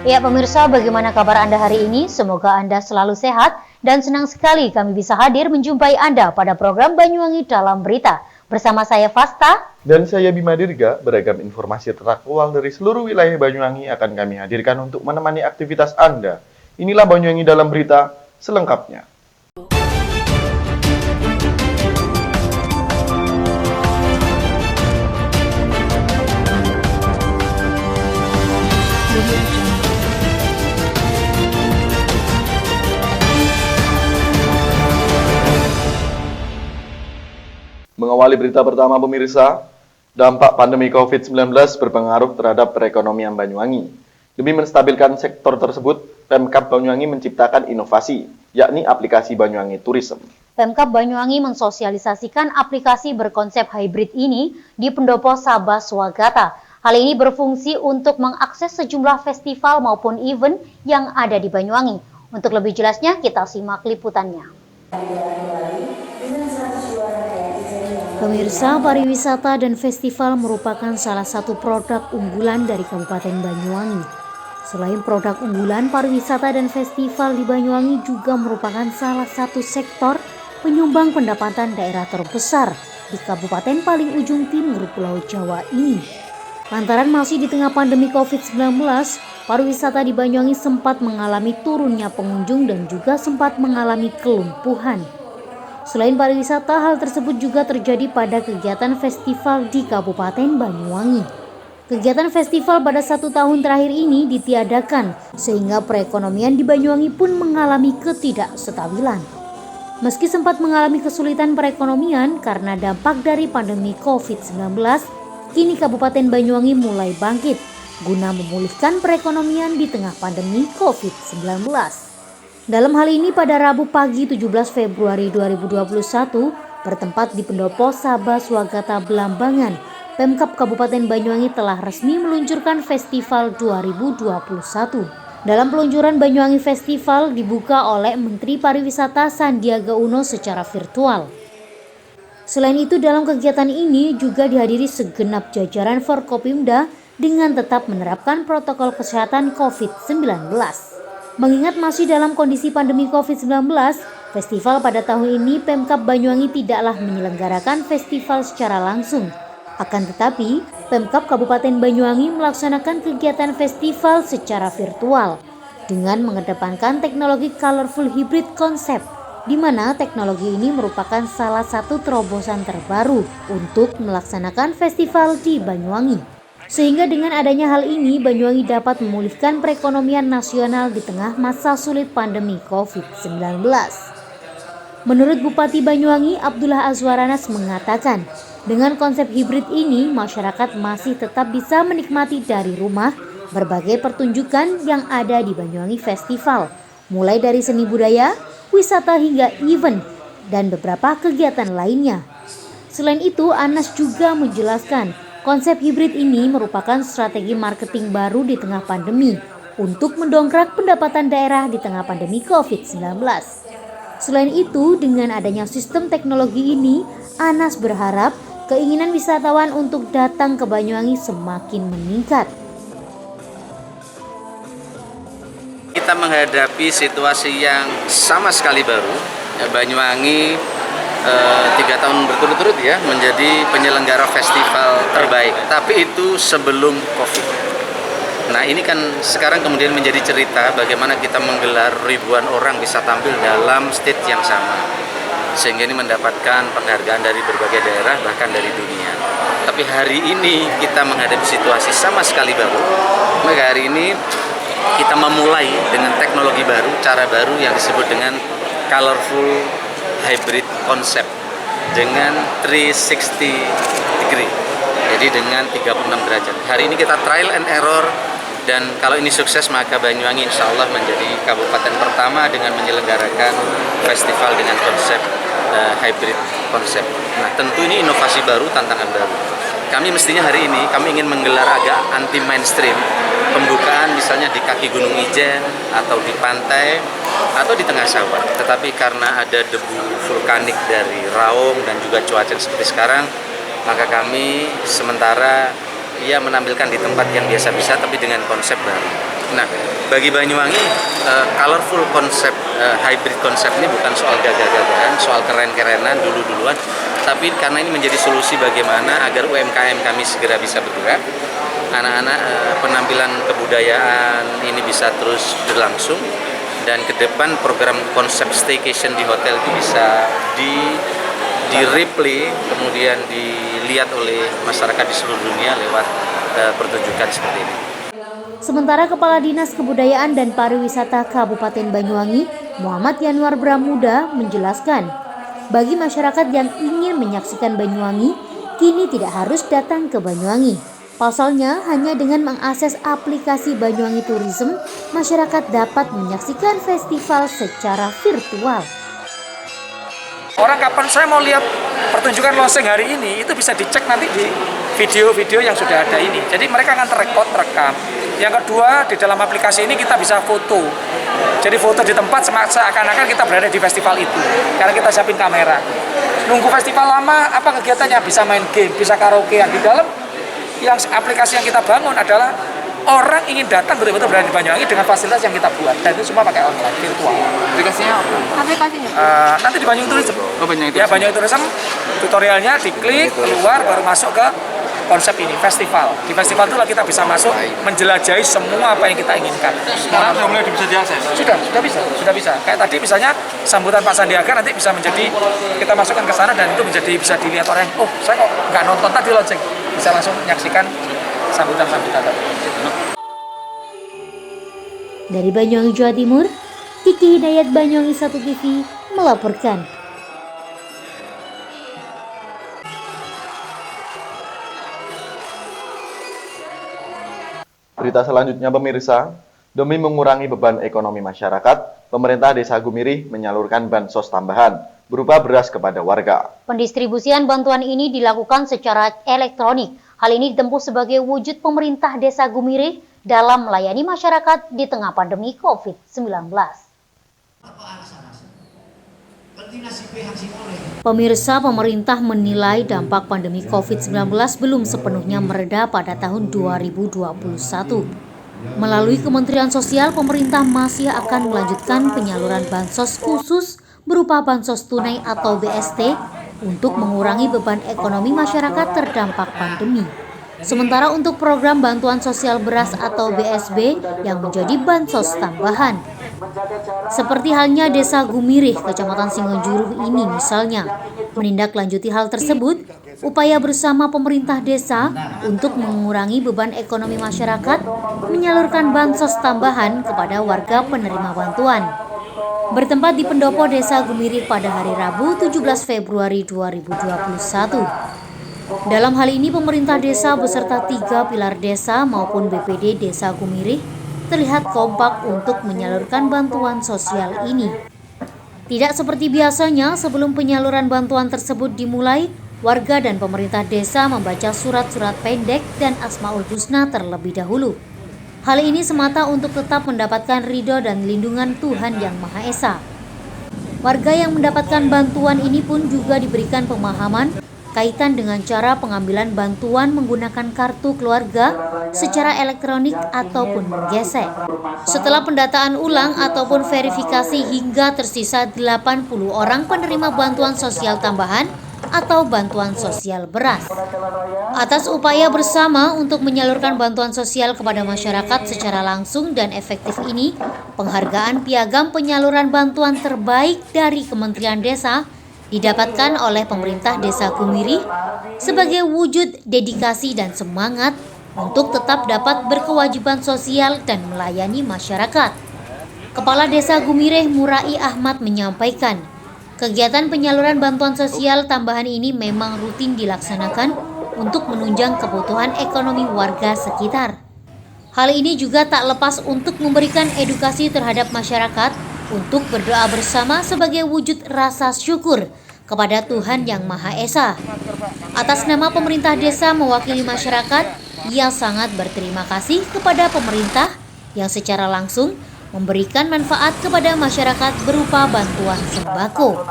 Ya pemirsa, bagaimana kabar Anda hari ini? Semoga Anda selalu sehat dan senang sekali kami bisa hadir menjumpai Anda pada program Banyuwangi Dalam Berita. Bersama saya Fasta dan saya Bima Dirga, beragam informasi teraktual dari seluruh wilayah Banyuwangi akan kami hadirkan untuk menemani aktivitas Anda. Inilah Banyuwangi Dalam Berita selengkapnya. Mengawali berita pertama pemirsa, dampak pandemi COVID-19 berpengaruh terhadap perekonomian Banyuwangi. Demi menstabilkan sektor tersebut, Pemkab Banyuwangi menciptakan inovasi, yakni aplikasi Banyuwangi Tourism. Pemkab Banyuwangi mensosialisasikan aplikasi berkonsep hybrid ini di Pendopo Sabah Swagata. Hal ini berfungsi untuk mengakses sejumlah festival maupun event yang ada di Banyuwangi. Untuk lebih jelasnya, kita simak liputannya. Pemirsa, pariwisata dan festival merupakan salah satu produk unggulan dari Kabupaten Banyuwangi. Selain produk unggulan, pariwisata dan festival di Banyuwangi juga merupakan salah satu sektor penyumbang pendapatan daerah terbesar di kabupaten paling ujung timur Pulau Jawa ini. Lantaran masih di tengah pandemi COVID-19, pariwisata di Banyuwangi sempat mengalami turunnya pengunjung dan juga sempat mengalami kelumpuhan. Selain pariwisata, hal tersebut juga terjadi pada kegiatan festival di Kabupaten Banyuwangi. Kegiatan festival pada 1 tahun terakhir ini ditiadakan, sehingga perekonomian di Banyuwangi pun mengalami ketidakstabilan. Meski sempat mengalami kesulitan perekonomian karena dampak dari pandemi COVID-19, kini Kabupaten Banyuwangi mulai bangkit, guna memulihkan perekonomian di tengah pandemi COVID-19. Dalam hal ini pada Rabu pagi 17 Februari 2021 bertempat di Pendopo Sabah Swagata Belambangan, Pemkab Kabupaten Banyuwangi telah resmi meluncurkan Festival 2021. Dalam peluncuran Banyuwangi Festival dibuka oleh Menteri Pariwisata Sandiaga Uno secara virtual. Selain itu dalam kegiatan ini juga dihadiri segenap jajaran Forkopimda dengan tetap menerapkan protokol kesehatan COVID-19. Mengingat masih dalam kondisi pandemi COVID-19, festival pada tahun ini Pemkab Banyuwangi tidaklah menyelenggarakan festival secara langsung. Akan tetapi, Pemkab Kabupaten Banyuwangi melaksanakan kegiatan festival secara virtual dengan mengedepankan teknologi colorful hybrid concept, di mana teknologi ini merupakan salah satu terobosan terbaru untuk melaksanakan festival di Banyuwangi. Sehingga dengan adanya hal ini, Banyuwangi dapat memulihkan perekonomian nasional di tengah masa sulit pandemi COVID-19. Menurut Bupati Banyuwangi, Abdullah Azwaranas mengatakan, dengan konsep hibrid ini, masyarakat masih tetap bisa menikmati dari rumah berbagai pertunjukan yang ada di Banyuwangi Festival, mulai dari seni budaya, wisata hingga event, dan beberapa kegiatan lainnya. Selain itu, Anas juga menjelaskan, konsep hibrid ini merupakan strategi marketing baru di tengah pandemi untuk mendongkrak pendapatan daerah di tengah pandemi COVID-19. Selain itu, dengan adanya sistem teknologi ini, Anas berharap keinginan wisatawan untuk datang ke Banyuwangi semakin meningkat. Kita menghadapi situasi yang sama sekali baru. Banyuwangi 3 tahun berturut-turut ya menjadi penyelenggara festival terbaik, tapi itu sebelum COVID. Nah ini kan sekarang kemudian menjadi cerita bagaimana kita menggelar ribuan orang bisa tampil dalam stage yang sama, sehingga ini mendapatkan penghargaan dari berbagai daerah bahkan dari dunia. Tapi hari ini kita menghadapi situasi sama sekali baru. Maka hari ini kita memulai dengan teknologi baru, cara baru yang disebut dengan colorful hybrid concept dengan 360 degree, jadi dengan 36 derajat. Hari ini kita trial and error, dan kalau ini sukses maka Banyuwangi insya Allah menjadi kabupaten pertama dengan menyelenggarakan festival dengan konsep hybrid konsep. Nah tentu ini inovasi baru, tantangan baru. Kami mestinya hari ini kami ingin menggelar agak anti mainstream, pembukaan misalnya di kaki Gunung Ijen atau di pantai atau di tengah sawah. Tetapi karena ada debu vulkanik dari Raung dan juga cuaca seperti sekarang, maka kami sementara ia menampilkan di tempat yang biasa-biasa tapi dengan konsep baru. Nah, bagi Banyuwangi, colorful konsep, hybrid konsep ini bukan soal gagah-gagahan, soal keren-kerenan dulu-duluan, tapi karena ini menjadi solusi bagaimana agar UMKM kami segera bisa bergerak, anak-anak penampilan kebudayaan ini bisa terus berlangsung, dan ke depan program konsep staycation di hotel itu bisa di-replay, kemudian dilihat oleh masyarakat di seluruh dunia lewat pertunjukan seperti ini. Sementara Kepala Dinas Kebudayaan dan Pariwisata Kabupaten Banyuwangi, Muhammad Yanuar Bramuda, menjelaskan, bagi masyarakat yang ingin menyaksikan Banyuwangi, kini tidak harus datang ke Banyuwangi. Pasalnya, hanya dengan mengakses aplikasi Banyuwangi Tourism, masyarakat dapat menyaksikan festival secara virtual. Orang kapan saya mau lihat pertunjukan loseng hari ini, itu bisa dicek nanti di video-video yang sudah ada ini. Jadi mereka akan terekam. Yang kedua, di dalam aplikasi ini kita bisa foto. Jadi foto di tempat seakan-akan kita berada di festival itu, karena kita siapin kamera. Nunggu festival lama, apa kegiatannya? Bisa main game, bisa karaokean. Di dalam yang aplikasi yang kita bangun adalah orang ingin datang betul-betul berada di Banyuwangi dengan fasilitas yang kita buat, dan itu semua pakai online, virtual. Aplikasinya apa? Aplikasinya? Nanti di Banyuwangi Tourism. Oh, Banyuwangi Ya, Tourism. Banyuwangi Tourism, tutorialnya diklik, keluar, baru masuk ke konsep ini, festival. Di festival itulah kita bisa masuk, menjelajahi semua apa yang kita inginkan. Sekarang sudah mulai bisa diakses? Sudah bisa. Kayak tadi misalnya sambutan Pak Sandiaga nanti bisa menjadi, kita masukkan ke sana dan itu bisa dilihat orang, oh saya kok nggak nonton tadi lonceng, bisa langsung menyaksikan sambutan-sambutan tadi. Dari Banyuwangi, Jawa Timur, Kiki Hidayat, Banyuwangi 1 TV melaporkan. Berita selanjutnya pemirsa, demi mengurangi beban ekonomi masyarakat, pemerintah Desa Gumirih menyalurkan bansos tambahan berupa beras kepada warga. Pendistribusian bantuan ini dilakukan secara elektronik. Hal ini ditempuh sebagai wujud pemerintah Desa Gumirih dalam melayani masyarakat di tengah pandemi COVID-19. Pemirsa, pemerintah menilai dampak pandemi COVID-19 belum sepenuhnya mereda pada tahun 2021. Melalui Kementerian Sosial, pemerintah masih akan melanjutkan penyaluran bansos khusus berupa bansos tunai atau BST untuk mengurangi beban ekonomi masyarakat terdampak pandemi. Sementara untuk program bantuan sosial beras atau BSB yang menjadi bansos tambahan. Seperti halnya Desa Gumirih, Kecamatan Singonjuruh ini misalnya, menindaklanjuti hal tersebut, upaya bersama pemerintah desa untuk mengurangi beban ekonomi masyarakat, menyalurkan bansos tambahan kepada warga penerima bantuan. Bertempat di pendopo Desa Gumirih pada hari Rabu 17 Februari 2021. Dalam hal ini pemerintah desa beserta 3 pilar desa maupun BPD Desa Gumirih terlihat kompak untuk menyalurkan bantuan sosial ini. Tidak seperti biasanya, sebelum penyaluran bantuan tersebut dimulai, warga dan pemerintah desa membaca surat-surat pendek dan Asmaul Husna terlebih dahulu. Hal ini semata untuk tetap mendapatkan ridho dan lindungan Tuhan Yang Maha Esa. Warga yang mendapatkan bantuan ini pun juga diberikan pemahaman kaitan dengan cara pengambilan bantuan menggunakan kartu keluarga secara elektronik ataupun menggesek. Setelah pendataan ulang ataupun verifikasi hingga tersisa 80 orang penerima bantuan sosial tambahan atau bantuan sosial beras. Atas upaya bersama untuk menyalurkan bantuan sosial kepada masyarakat secara langsung dan efektif ini, penghargaan Piagam Penyaluran Bantuan Terbaik dari Kementerian Desa didapatkan oleh pemerintah Desa Gumirih sebagai wujud dedikasi dan semangat untuk tetap dapat berkewajiban sosial dan melayani masyarakat. Kepala Desa Gumirih Murai Ahmad menyampaikan, kegiatan penyaluran bantuan sosial tambahan ini memang rutin dilaksanakan untuk menunjang kebutuhan ekonomi warga sekitar. Hal ini juga tak lepas untuk memberikan edukasi terhadap masyarakat untuk berdoa bersama sebagai wujud rasa syukur kepada Tuhan Yang Maha Esa. Atas nama pemerintah desa mewakili masyarakat, ia sangat berterima kasih kepada pemerintah yang secara langsung memberikan manfaat kepada masyarakat berupa bantuan sembako.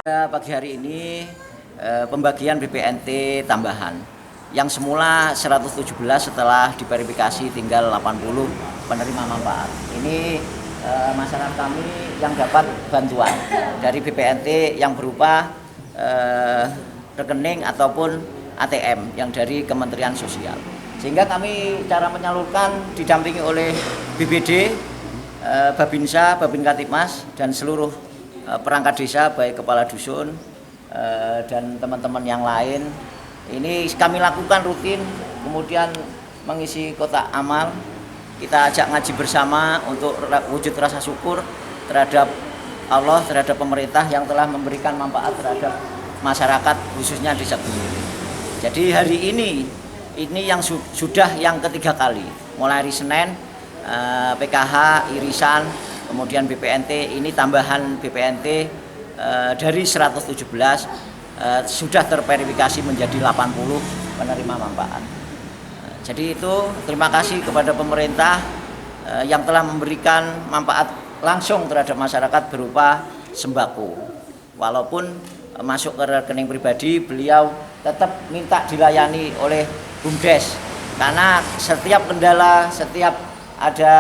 Pagi hari ini pembagian BPNT tambahan yang semula 117 setelah diverifikasi tinggal 80 penerima manfaat. Ini masyarakat kami yang dapat bantuan dari BPNT yang berupa rekening ataupun ATM yang dari Kementerian Sosial. Sehingga kami cara menyalurkan didampingi oleh BBD, Babinsa, Babin Kantipmas dan seluruh perangkat desa baik kepala dusun dan teman-teman yang lain. Ini kami lakukan rutin, kemudian mengisi kotak amal. Kita ajak ngaji bersama untuk wujud rasa syukur terhadap Allah, terhadap pemerintah yang telah memberikan manfaat terhadap masyarakat khususnya desa Gunung. Jadi hari ini yang sudah yang ketiga kali, mulai hari Senin PKH, irisan, kemudian BPNT, ini tambahan BPNT dari 117 sudah terverifikasi menjadi 80 penerima manfaat. Jadi itu terima kasih kepada pemerintah yang telah memberikan manfaat langsung terhadap masyarakat berupa sembako. Walaupun masuk ke rekening pribadi, beliau tetap minta dilayani oleh BUMDes. Karena setiap ada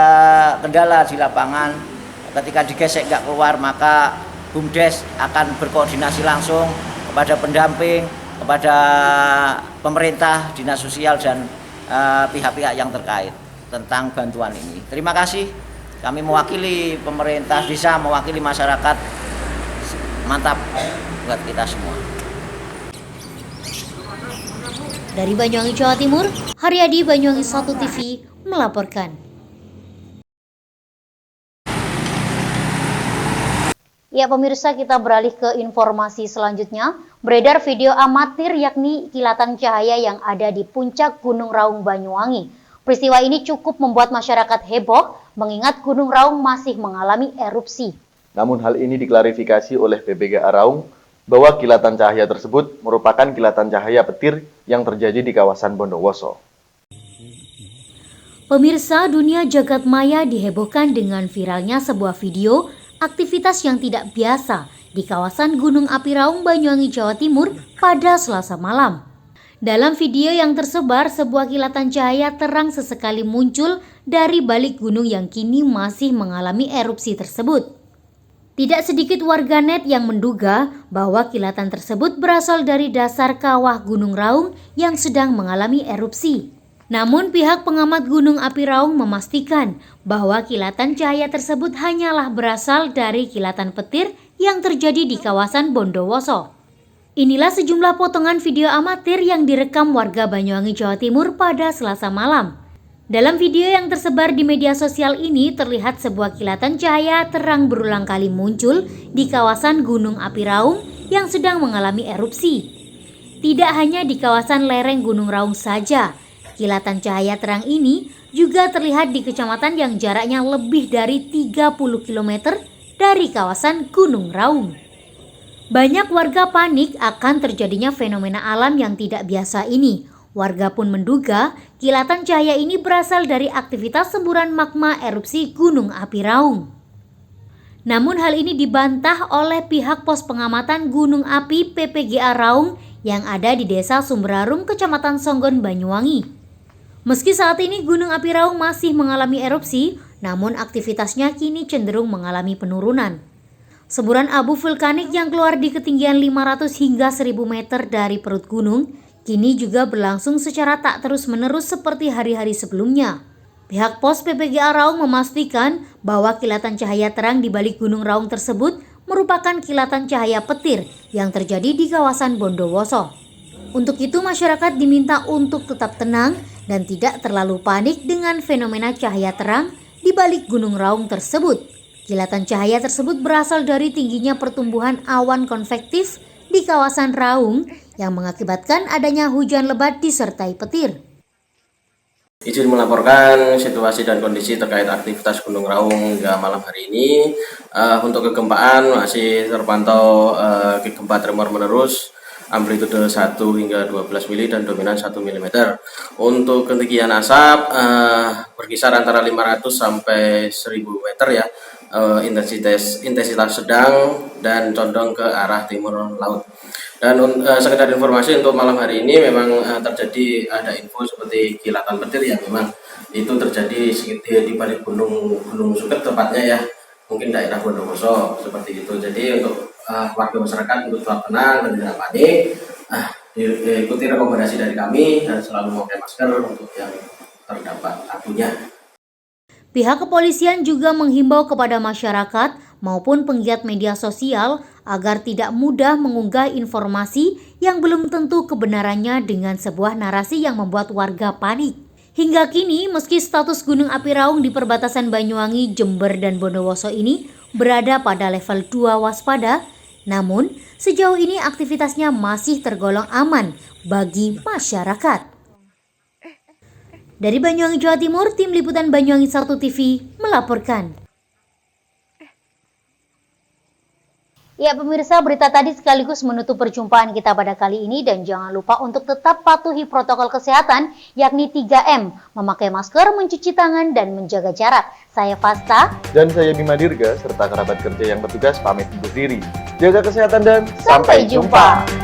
kendala di lapangan, ketika digesek nggak keluar, maka BUMDes akan berkoordinasi langsung kepada pendamping, kepada pemerintah, dinas sosial dan pihak-pihak yang terkait tentang bantuan ini. Terima kasih. Kami mewakili pemerintah desa, mewakili masyarakat. Mantap buat kita semua. Dari Banyuwangi, Jawa Timur, Haryadi, Banyuwangi 1 TV melaporkan. Ya pemirsa, kita beralih ke informasi selanjutnya. Beredar video amatir yakni kilatan cahaya yang ada di puncak Gunung Raung Banyuwangi. Peristiwa ini cukup membuat masyarakat heboh mengingat Gunung Raung masih mengalami erupsi. Namun hal ini diklarifikasi oleh PPGA Raung bahwa kilatan cahaya tersebut merupakan kilatan cahaya petir yang terjadi di kawasan Bondowoso. Pemirsa, dunia jagat maya dihebohkan dengan viralnya sebuah video aktivitas yang tidak biasa di kawasan Gunung Api Raung Banyuwangi, Jawa Timur pada Selasa malam. Dalam video yang tersebar, sebuah kilatan cahaya terang sesekali muncul dari balik gunung yang kini masih mengalami erupsi tersebut. Tidak sedikit warganet yang menduga bahwa kilatan tersebut berasal dari dasar kawah Gunung Raung yang sedang mengalami erupsi. Namun pihak pengamat Gunung Api Raung memastikan bahwa kilatan cahaya tersebut hanyalah berasal dari kilatan petir yang terjadi di kawasan Bondowoso. Inilah sejumlah potongan video amatir yang direkam warga Banyuwangi, Jawa Timur pada Selasa malam. Dalam video yang tersebar di media sosial ini terlihat sebuah kilatan cahaya terang berulang kali muncul di kawasan Gunung Api Raung yang sedang mengalami erupsi. Tidak hanya di kawasan lereng Gunung Raung saja, kilatan cahaya terang ini juga terlihat di kecamatan yang jaraknya lebih dari 30 km dari kawasan Gunung Raung. Banyak warga panik akan terjadinya fenomena alam yang tidak biasa ini. Warga pun menduga kilatan cahaya ini berasal dari aktivitas semburan magma erupsi Gunung Api Raung. Namun hal ini dibantah oleh pihak pos pengamatan Gunung Api PPGA Raung yang ada di Desa Sumberarum, Kecamatan Songgon, Banyuwangi. Meski saat ini Gunung Api Raung masih mengalami erupsi, namun aktivitasnya kini cenderung mengalami penurunan. Semburan abu vulkanik yang keluar di ketinggian 500 hingga 1000 meter dari perut gunung, kini juga berlangsung secara tak terus-menerus seperti hari-hari sebelumnya. Pihak pos PPGA Raung memastikan bahwa kilatan cahaya terang di balik Gunung Raung tersebut merupakan kilatan cahaya petir yang terjadi di kawasan Bondowoso. Untuk itu masyarakat diminta untuk tetap tenang dan tidak terlalu panik dengan fenomena cahaya terang di balik Gunung Raung tersebut. Kilatan cahaya tersebut berasal dari tingginya pertumbuhan awan konvektif di kawasan Raung yang mengakibatkan adanya hujan lebat disertai petir. Izin melaporkan situasi dan kondisi terkait aktivitas Gunung Raung hingga malam hari ini. Untuk kegempaan masih terpantau gempa tremor menerus, amplitude 1 hingga 12 mili dan dominan 1 mm. Untuk ketinggian asap berkisar antara 500 sampai 1000 meter ya. Intensitas sedang dan condong ke arah timur laut. Dan sekedar informasi untuk malam hari ini memang terjadi ada info seperti kilatan petir yang memang itu terjadi di balik Gunung Suket tepatnya ya, mungkin daerah Bondowoso seperti itu. Jadi untuk warga masyarakat untuk tetap tenang dan tidak panik, ikuti rekomendasi dari kami dan selalu memakai masker untuk yang terdampak abunya. Pihak kepolisian juga menghimbau kepada masyarakat maupun penggiat media sosial agar tidak mudah mengunggah informasi yang belum tentu kebenarannya dengan sebuah narasi yang membuat warga panik. Hingga kini, meski status Gunung Api Raung di perbatasan Banyuwangi, Jember, dan Bondowoso ini berada pada level 2 waspada, namun sejauh ini aktivitasnya masih tergolong aman bagi masyarakat. Dari Banyuwangi, Jawa Timur, Tim Liputan Banyuwangi 1 TV melaporkan. Ya pemirsa, berita tadi sekaligus menutup perjumpaan kita pada kali ini dan jangan lupa untuk tetap patuhi protokol kesehatan yakni 3M, memakai masker, mencuci tangan, dan menjaga jarak. Saya Fasta. Dan saya Bima Dirga, serta kerabat kerja yang bertugas pamit undur diri. Jaga kesehatan dan sampai jumpa.